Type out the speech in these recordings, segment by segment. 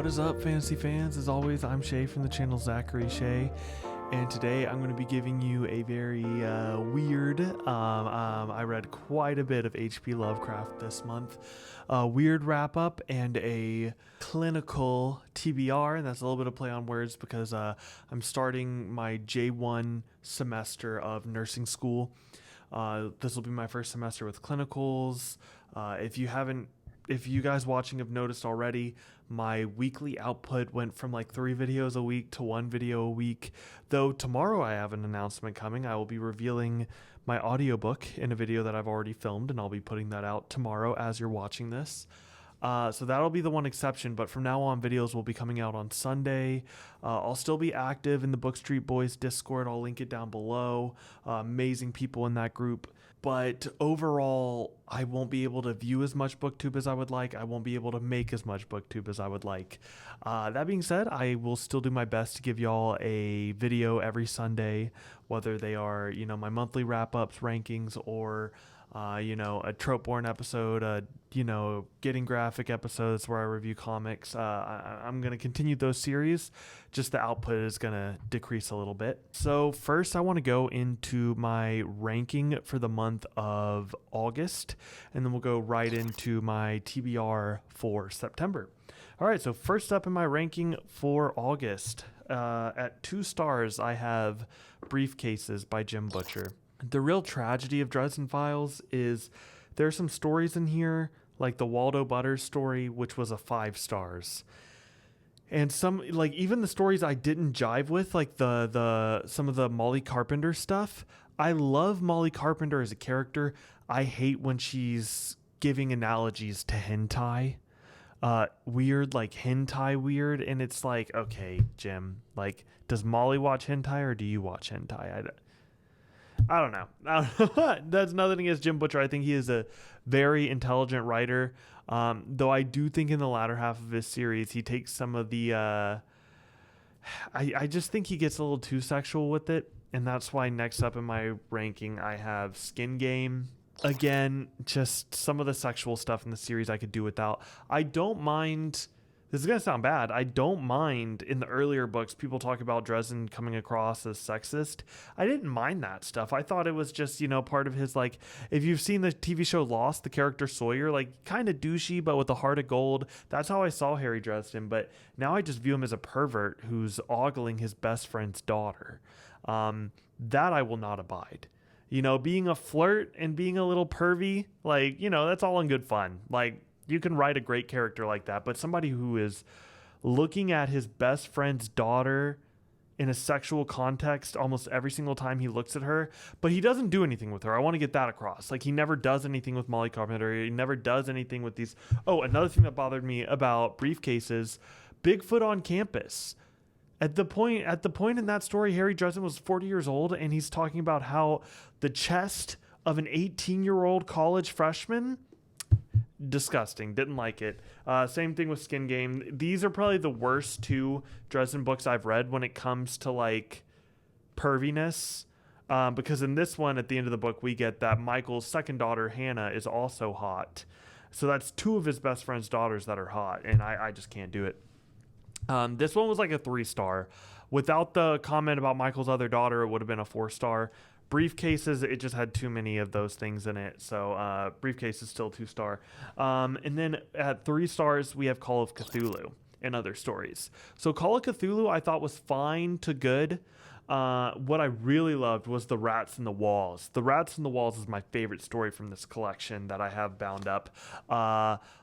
What is up, fantasy fans? As always, I'm Shay from the channel Zachary Shay, and today I'm going to be giving you a very weird, I read quite a bit of H.P. Lovecraft this month, weird wrap-up and a clinical TBR, and that's a little bit of play on words because I'm starting my J1 semester of nursing school. This will be my first semester with clinicals. If you guys watching have noticed already, my weekly output went from like 3 videos a week to 1 video a week. Though tomorrow I have an announcement coming. I will be revealing my audiobook in a video that I've already filmed, and I'll be putting that out tomorrow as you're watching this. So that'll be the one exception, but from now on, videos will be coming out on Sunday. I'll still be active in the Book Street Boys Discord. I'll link it down below. Amazing people in that group. But overall, I won't be able to view as much BookTube as I would like. I won't be able to make as much BookTube as I would like. That being said, I will still do my best to give y'all a video every Sunday, whether they are, my monthly wrap-ups, rankings, or a Trope-Born episode, Getting Graphic episodes where I review comics. I'm going to continue those series. Just the output is going to decrease a little bit. So first I want to go into my ranking for the month of August, and then we'll go right into my TBR for September. All right, so first up in my ranking for August, at 2 stars, I have Briefcases by Jim Butcher. The real tragedy of Dresden Files is there are some stories in here, like the Waldo Butters story, which was a 5 stars. And some, like, even the stories I didn't jive with, like some of the Molly Carpenter stuff. I love Molly Carpenter as a character. I hate when she's giving analogies to hentai. Weird, like hentai weird. And it's like, okay, Jim, like, does Molly watch hentai or do you watch hentai? I don't know. That's nothing against Jim Butcher. I think he is a very intelligent writer. Though I do think in the latter half of his series, he takes some of the... I just think he gets a little too sexual with it. And that's why next up in my ranking, I have Skin Game. Again, just some of the sexual stuff in the series I could do without. I don't mind... This is going to sound bad. I don't mind in the earlier books, people talk about Dresden coming across as sexist. I didn't mind that stuff. I thought it was just, part of his, like, if you've seen the TV show Lost, the character Sawyer, like, kind of douchey, but with a heart of gold. That's how I saw Harry Dresden. But now I just view him as a pervert who's ogling his best friend's daughter. That I will not abide. Being a flirt and being a little pervy, like, that's all in good fun. Like, you can write a great character like that, but somebody who is looking at his best friend's daughter in a sexual context almost every single time he looks at her, but he doesn't do anything with her. I want to get that across. Like, he never does anything with Molly Carpenter. He never does anything with these. Oh, another thing that bothered me about Briefcases, Bigfoot on campus. At the point in that story, Harry Dresden was 40 years old, and he's talking about how the chest of an 18-year-old college freshman. Disgusting. Didn't like it. Same thing with Skin Game. These are probably the worst 2 Dresden books I've read when it comes to like perviness. Because in this one, at the end of the book, we get that Michael's second daughter, Hannah, is also hot. So that's 2 of his best friend's daughters that are hot, and I just can't do it. This one was like a 3 star. Without the comment about Michael's other daughter, it would have been a 4 star. Briefcases, it just had too many of those things in it. So Briefcase is still 2 star. And then at 3 stars, we have Call of Cthulhu and other stories. So Call of Cthulhu I thought was fine to good. What I really loved was The Rats in the Walls. The Rats in the Walls is my favorite story from this collection that I have bound up.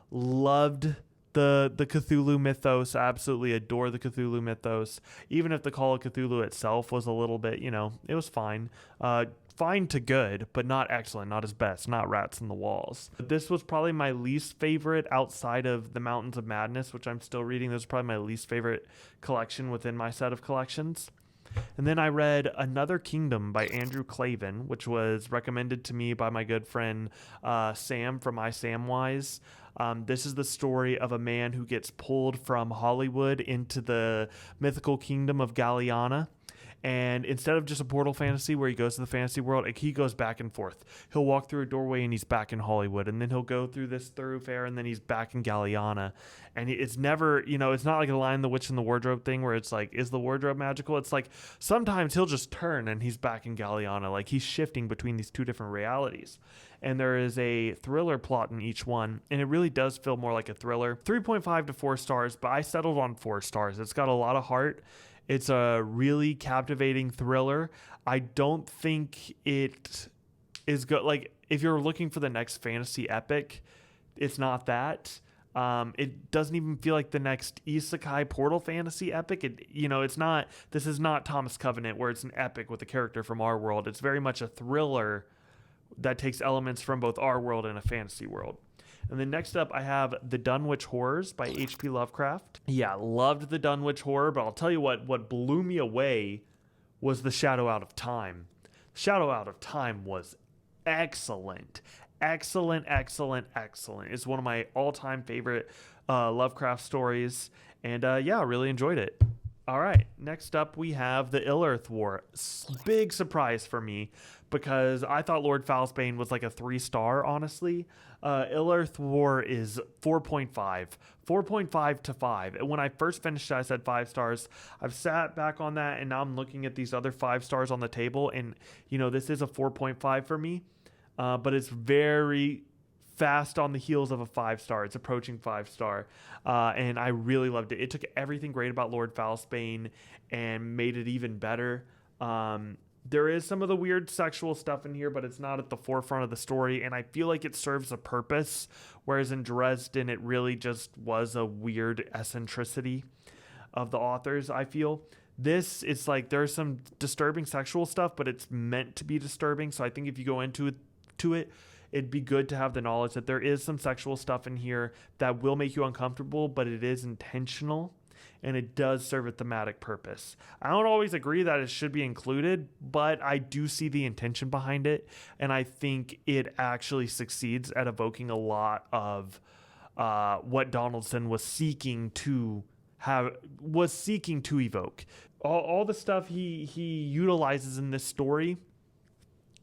Loved the Cthulhu mythos. Absolutely adore the Cthulhu mythos. Even if the Call of Cthulhu itself was a little bit, it was fine. fine to good, but not excellent, not his best, not Rats in the Walls. This was probably my least favorite outside of the Mountains of Madness, which I'm still reading. This is probably my least favorite collection within my set of collections. And then I read Another Kingdom by Andrew Clavin, which was recommended to me by my good friend Sam from iSamwise. This is the story of a man who gets pulled from Hollywood into the mythical kingdom of Galliana. And instead of just a portal fantasy where he goes to the fantasy world, he goes back and forth. He'll walk through a doorway and he's back in Hollywood. And then he'll go through this thoroughfare and then he's back in Galliana. And it's never, it's not like a Lion, the Witch, and the Wardrobe thing where it's like, is the wardrobe magical? It's like sometimes he'll just turn and he's back in Galliana. Like he's shifting between these two different realities. And there is a thriller plot in each one. And it really does feel more like a thriller. 3.5 to 4 stars, but I settled on 4 stars. It's got a lot of heart. It's a really captivating thriller. I don't think it is good. Like, if you're looking for the next fantasy epic, it's not that. It doesn't even feel like the next isekai portal fantasy epic. It's not. This is not Thomas Covenant, where it's an epic with a character from our world. It's very much a thriller that takes elements from both our world and a fantasy world. And then next up, I have The Dunwich Horrors by H.P. Lovecraft. Yeah, loved The Dunwich Horror, but I'll tell you what blew me away was The Shadow Out of Time. Shadow Out of Time was excellent. Excellent. It's one of my all-time favorite Lovecraft stories. And I really enjoyed it. All right, next up we have The Ill-Earth War. Big surprise for me because I thought Lord Foulsbane was like a 3-star, honestly. Ill-Earth War is 4.5 to 5. And when I first finished it, I said 5 stars. I've sat back on that, and now I'm looking at these other 5 stars on the table, and, this is a 4.5 for me. But it's very fast on the heels of a 5-star. It's approaching 5-star. And I really loved it. It took everything great about Lord Foulsbane and made it even better. There is some of the weird sexual stuff in here, but it's not at the forefront of the story, and I feel like it serves a purpose, whereas in Dresden, it really just was a weird eccentricity of the authors, I feel. This, it's like there's some disturbing sexual stuff, but it's meant to be disturbing, so I think if you go into it, it'd be good to have the knowledge that there is some sexual stuff in here that will make you uncomfortable, but it is intentional. And it does serve a thematic purpose. I don't always agree that it should be included, but I do see the intention behind it. And I think it actually succeeds at evoking a lot of what Donaldson was seeking to evoke. All the stuff he utilizes in this story,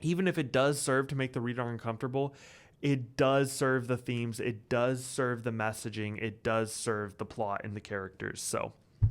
even if it does serve to make the reader uncomfortable, it does serve the themes, it does serve the messaging, it does serve the plot and the characters. So, all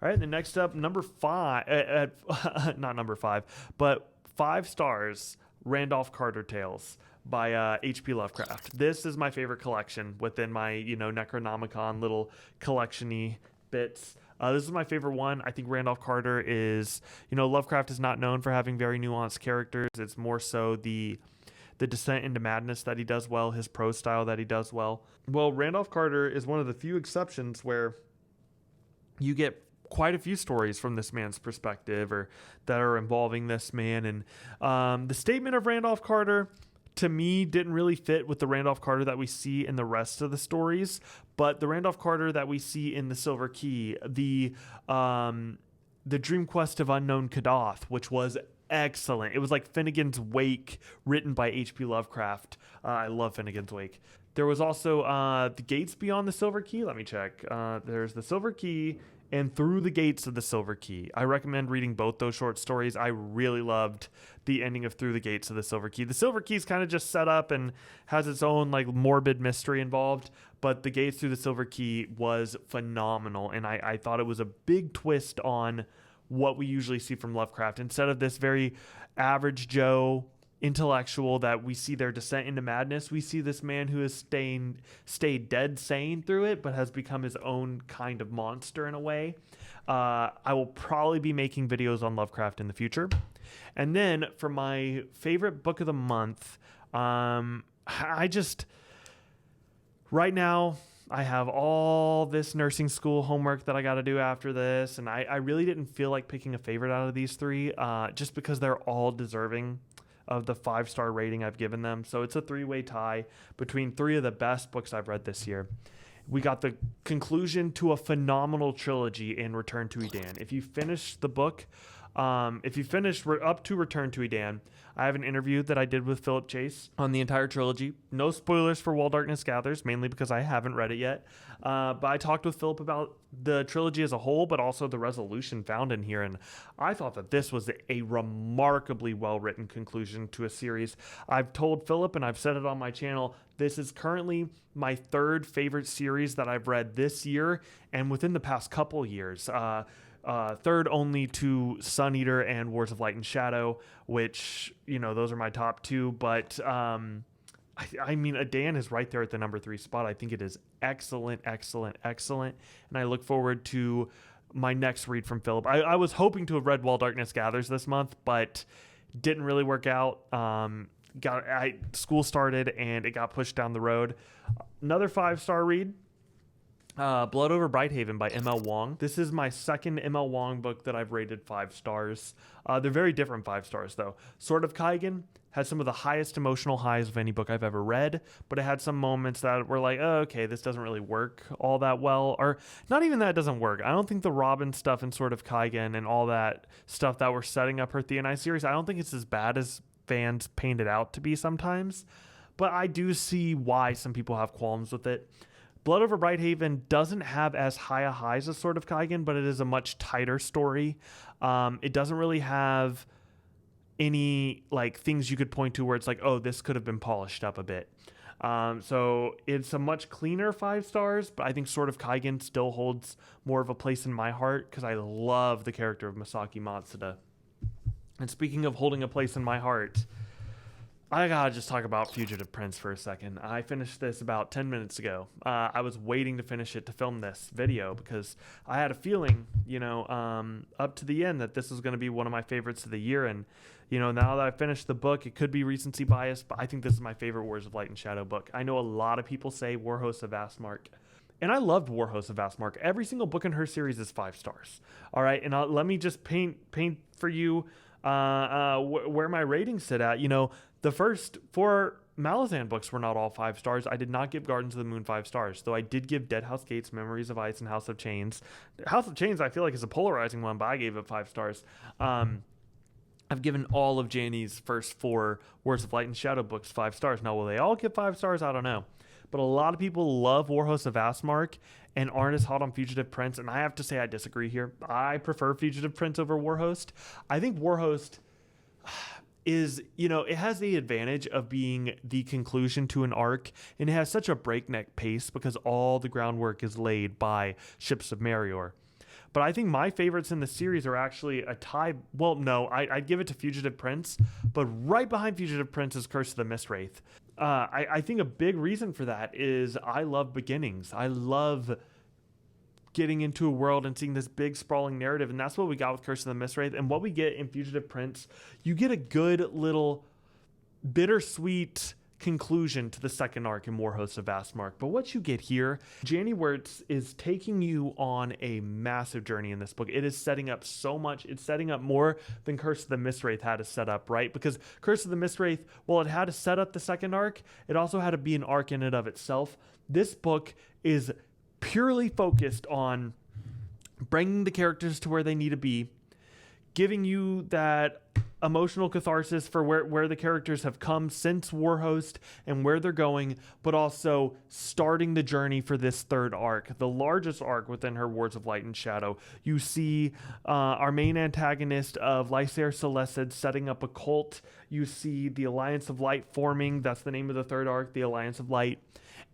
right, the next up, number 5, not number 5, but 5 stars, Randolph Carter Tales by H.P. Lovecraft. This is my favorite collection within my, Necronomicon little collection-y bits. This is my favorite one. I think Randolph Carter is, Lovecraft is not known for having very nuanced characters. It's more so the descent into madness that he does well, his prose style that he does well. Well, Randolph Carter is one of the few exceptions where you get quite a few stories from this man's perspective or that are involving this man. And the statement of Randolph Carter, to me, didn't really fit with the Randolph Carter that we see in the rest of the stories. But the Randolph Carter that we see in The Silver Key, the Dream Quest of Unknown Kadath, which was excellent. It was like Finnegan's Wake written by H.P. Lovecraft. I love Finnegan's Wake. There was also The Gates Beyond the Silver Key. Let me check. There's The Silver Key and Through the Gates of the Silver Key. I recommend reading both those short stories. I really loved the ending of Through the Gates of the Silver Key. The Silver Key is kind of just set up and has its own like morbid mystery involved, but The Gates Through the Silver Key was phenomenal, and I thought it was a big twist on what we usually see from Lovecraft. Instead of this very average Joe intellectual that we see their descent into madness, we see this man who has stayed dead sane through it, but has become his own kind of monster in a way. I will probably be making videos on Lovecraft in the future. And then for my favorite book of the month, right now, I have all this nursing school homework that I got to do after this, and I really didn't feel like picking a favorite out of these 3, just because they're all deserving of the 5-star rating I've given them. So it's a 3-way tie between 3 of the best books I've read this year. We got the conclusion to a phenomenal trilogy in Return to Edan. If you finish the book, if you finish up to Return to Edan, I have an interview that I did with Philip Chase on the entire trilogy. No spoilers for While Darkness Gathers, mainly because I haven't read it yet. But I talked with Philip about the trilogy as a whole, but also the resolution found in here. And I thought that this was a remarkably well-written conclusion to a series. I've told Philip, and I've said it on my channel, this is currently my 3rd favorite series that I've read this year and within the past couple years. 3rd only to Sun Eater and Wars of Light and Shadow, which, those are my top 2. But I mean, Edan is right there at the number 3 spot. I think it is excellent, excellent, excellent. And I look forward to my next read from Philip. I was hoping to have read While Darkness Gathers this month, but didn't really work out. School started and it got pushed down the road. Another 5-star read. Blood Over Brighthaven by M.L. Wong. This is my second M.L. Wong book that I've rated 5 stars. They're very different 5 stars, though. Sword of Kaigen had some of the highest emotional highs of any book I've ever read, but it had some moments that were like, oh, okay, this doesn't really work all that well. Or not even that it doesn't work. I don't think the Robin stuff in Sword of Kaigen and all that stuff that were setting up her Theonai series, I don't think it's as bad as fans paint it out to be sometimes. But I do see why some people have qualms with it. Blood Over Brighthaven doesn't have as high a highs as Sword of Kaigen, but it is a much tighter story. It doesn't really have any things you could point to where it's like, oh, this could have been polished up a bit. So it's a much cleaner 5 stars, but I think Sword of Kaigen still holds more of a place in my heart because I love the character of Masaki Matsuda. And speaking of holding a place in my heart, I gotta just talk about Fugitive Prince for a second. I finished this about 10 minutes ago. I was waiting to finish it to film this video because I had a feeling, up to the end that this was going to be one of my favorites of the year. And, now that I finished the book, it could be recency bias, but I think this is my favorite Wars of Light and Shadow book. I know a lot of people say Warhost of Vastmark, and I loved Warhost of Vastmark. Every single book in her series is 5 stars. All right, and let me just paint for you where my ratings sit at. The first 4 Malazan books were not all 5 stars. I did not give Gardens of the Moon 5 stars, though I did give Dead House Gates, Memories of Ice, and House of Chains. House of Chains I feel like is a polarizing one, but I gave it 5 stars. I've given all of Jani's first 4 Wars of Light and Shadow books 5 stars. Now, will they all get 5 stars? I don't know. But a lot of people love Warhost of Vastmark and aren't as hot on Fugitive Prince, and I have to say I disagree here. I prefer Fugitive Prince over Warhost. I think Warhost is, it has the advantage of being the conclusion to an arc, and it has such a breakneck pace because all the groundwork is laid by Ships of Merior. But I think my favorites in the series are actually a tie. Well, no, I'd give it to Fugitive Prince, but right behind Fugitive Prince is Curse of the Mistwraith. I think a big reason for that is I love beginnings. I love getting into a world and seeing this big sprawling narrative, and that's what we got with Curse of the Mistwraith. And what we get in Fugitive Prince, you get a good little bittersweet conclusion to the second arc in Warhost of Vastmark. But what you get here, Jani Wirtz is taking you on a massive journey in this book. It is setting up so much. It's setting up more than Curse of the Mistwraith had to set up, right? Because Curse of the Mistwraith, well, it had to set up the second arc. It also had to be an arc in and of itself. This book is purely focused on bringing the characters to where they need to be, giving you that emotional catharsis for where the characters have come since Warhost and where they're going, but also starting the journey for this third arc, the largest arc within her Wars of Light and Shadow. You see our main antagonist of Lysair Celessid setting up a cult. You see the Alliance of Light forming. That's the name of the third arc, the Alliance of Light.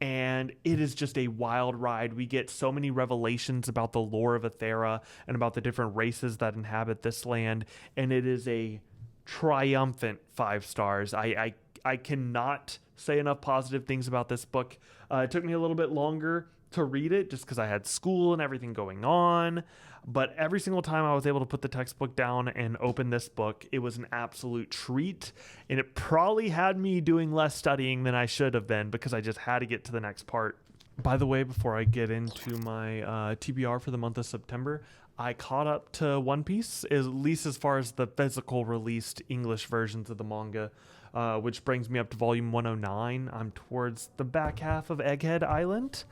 And it is just a wild ride. We get so many revelations about the lore of Aethera and about the different races that inhabit this land. And it is a triumphant 5 stars. I cannot say enough positive things about this book. It took me a little bit longer to read it just because I had school and everything going on. But every single time I was able to put the textbook down and open this book, it was an absolute treat. And it probably had me doing less studying than I should have been because I just had to get to the next part. By the way, before I get into my TBR for the month of September, I caught up to One Piece, at least as far as the physical released English versions of the manga, which brings me up to volume 109. I'm towards the back half of Egghead Island.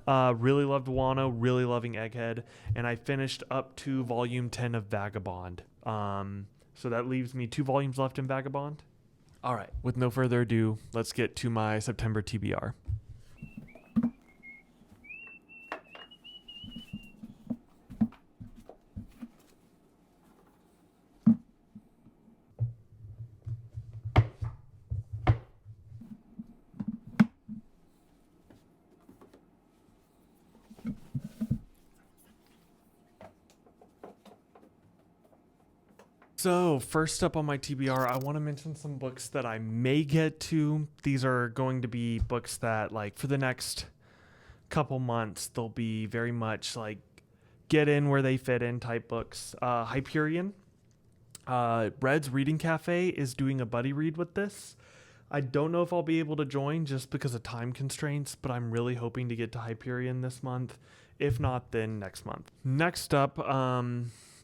Really loved Wano, really loving Egghead, and I finished up to volume 10 of Vagabond. So that leaves me 2 volumes left in Vagabond. All right, with no further ado, let's get to my September TBR. So, first up on my TBR, I want to mention some books that I may get to. These are going to be books that, like, for the next couple months, they'll be very much like get in where they fit in type books. Hyperion. Red's Reading Cafe is doing a buddy read with this. I don't know if I'll be able to join just because of time constraints, but I'm really hoping to get to Hyperion this month. If not, then next month. Next up,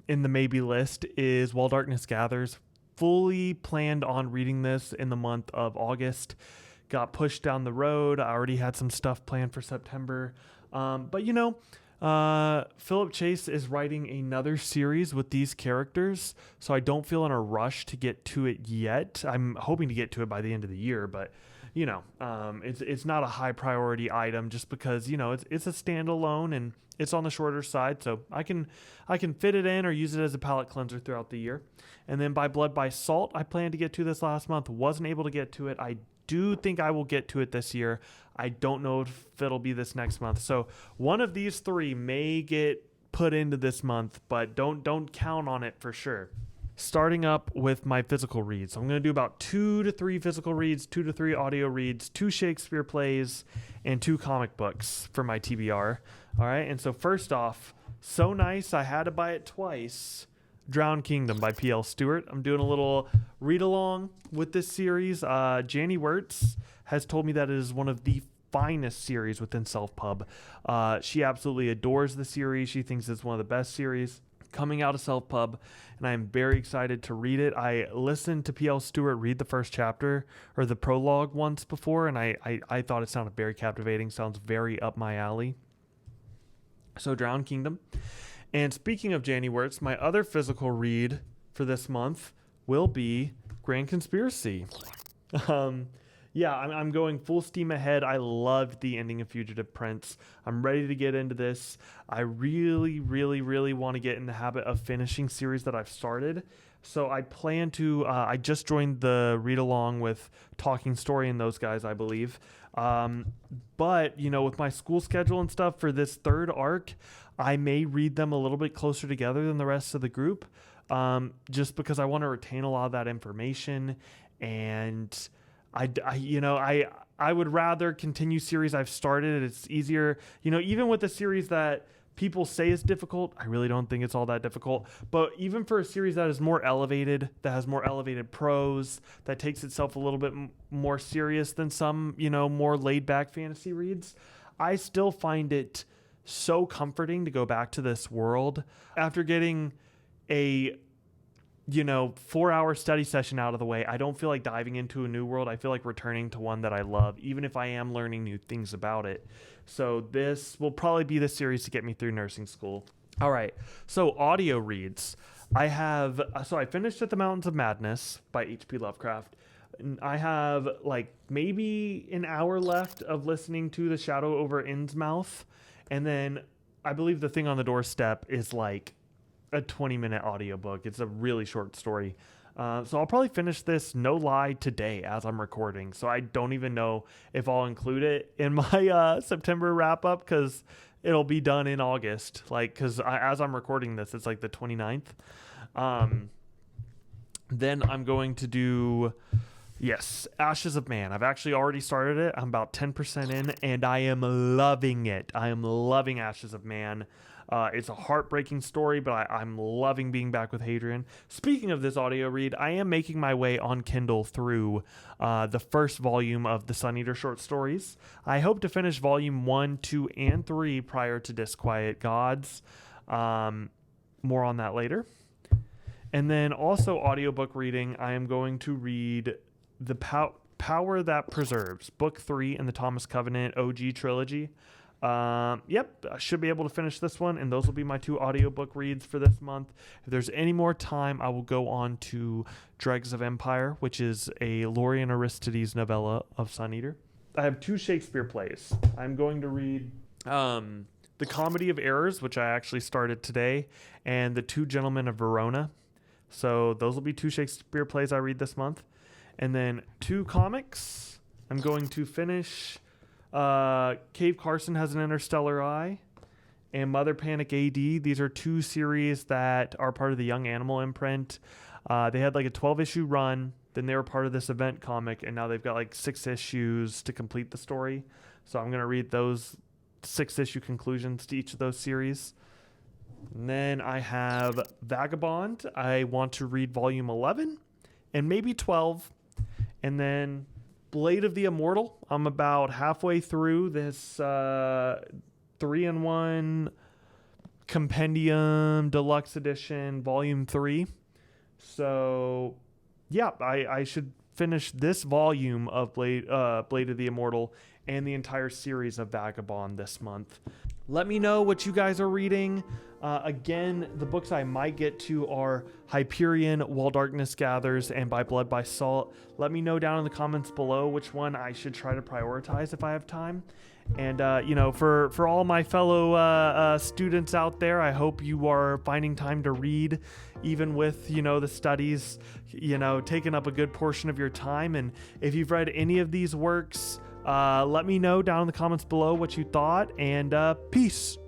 in the maybe list is While Darkness Gathers. Fully planned on reading this in the month of August. Got pushed down the road. I already had some stuff planned for September. But Philip Chase is writing another series with these characters, so I don't feel in a rush to get to it yet. I'm hoping to get to it by the end of the year, but it's not a high priority item just because it's a standalone and it's on the shorter side, so I can fit it in or use it as a palate cleanser throughout the year. And then By Blood by Salt, I planned to get to this last month, wasn't able to get to it. I do think I will get to it this year. I don't know if it'll be this next month. So one of these 3 may get put into this month, but don't count on it for sure. Starting up with my physical reads. So I'm going to do about 2 to 3 physical reads, 2 to 3 audio reads, 2 Shakespeare plays, and 2 comic books for my TBR. All right. And so first off, so nice, I had to buy it twice. Drowned Kingdom by P.L. Stewart. I'm doing a little read along with this series. Janie Wirtz has told me that it is one of the finest series within Self-Pub. She absolutely adores the series. She thinks it's one of the best series coming out of Self-Pub, and I am very excited to read it. I listened to P.L. Stewart read the first chapter or the prologue once before, and I thought it sounded very captivating. Sounds very up my alley. So Drowned Kingdom. And speaking of Janie Wirtz, my other physical read for this month will be Grand Conspiracy. I'm going full steam ahead. I loved the ending of Fugitive Prince. I'm ready to get into this. I really, really, really want to get in the habit of finishing series that I've started. So I plan to, I just joined the read along with Talking Story and those guys, I believe. But, with my school schedule and stuff for this 3rd arc, I may read them a little bit closer together than the rest of the group, just because I want to retain a lot of that information. And I would rather continue series I've started. It's easier, even with a series that people say is difficult, I really don't think it's all that difficult. But even for a series that is more elevated, that has more elevated prose, that takes itself a little bit more serious than some, more laid back fantasy reads, I still find it so comforting to go back to this world after getting a 4-hour study session out of the way. I don't feel like diving into a new world. I feel like returning to one that I love, even if I am learning new things about it. So this will probably be the series to get me through nursing school. All right. So audio reads. I finished At the Mountains of Madness by H.P. Lovecraft. I have maybe an hour left of listening to The Shadow over Innsmouth. And then I believe The Thing on the Doorstep is like a 20-minute audiobook. It's a really short story. So I'll probably finish this, no lie, today as I'm recording. So I don't even know if I'll include it in my September wrap-up because it'll be done in August. Because as I'm recording this, it's like the 29th. Then I'm going to do... Yes, Ashes of Man. I've actually already started it. I'm about 10% in, and I am loving it. I am loving Ashes of Man. It's a heartbreaking story, but I'm loving being back with Hadrian. Speaking of this audio read, I am making my way on Kindle through the first volume of the Sun Eater short stories. I hope to finish volume 1, 2, and 3 prior to Disquiet Gods. more on that later. And then also audiobook reading, I am going to read The Power That Preserves, Book 3 in the Thomas Covenant OG trilogy. Yep, I should be able to finish this one, and those will be my 2 audiobook reads for this month. If there's any more time, I will go on to Dregs of Empire, which is a Laurie and Aristides novella of Sun Eater. I have 2 Shakespeare plays. I'm going to read The Comedy of Errors, which I actually started today, and The Two Gentlemen of Verona. So those will be 2 Shakespeare plays I read this month. And then 2 comics. I'm going to finish Cave Carson Has an Interstellar Eye and Mother Panic AD. These are 2 series that are part of the Young Animal imprint. They had like a 12-issue run. Then they were part of this event comic, and now they've got like 6 issues to complete the story. So I'm going to read those 6-issue conclusions to each of those series. And then I have Vagabond. I want to read volume 11 and maybe 12. And then Blade of the Immortal. I'm about halfway through this 3-in-1 Compendium Deluxe Edition Volume 3. So, yeah, I should finish this volume of Blade of the Immortal and the entire series of Vagabond this month. Let me know what you guys are reading. Again, the books I might get to are Hyperion, While Darkness Gathers, and By Blood, by Salt. Let me know down in the comments below which one I should try to prioritize if I have time. And, for all my fellow students out there, I hope you are finding time to read, even with, the studies, taking up a good portion of your time. And if you've read any of these works, let me know down in the comments below what you thought, and peace.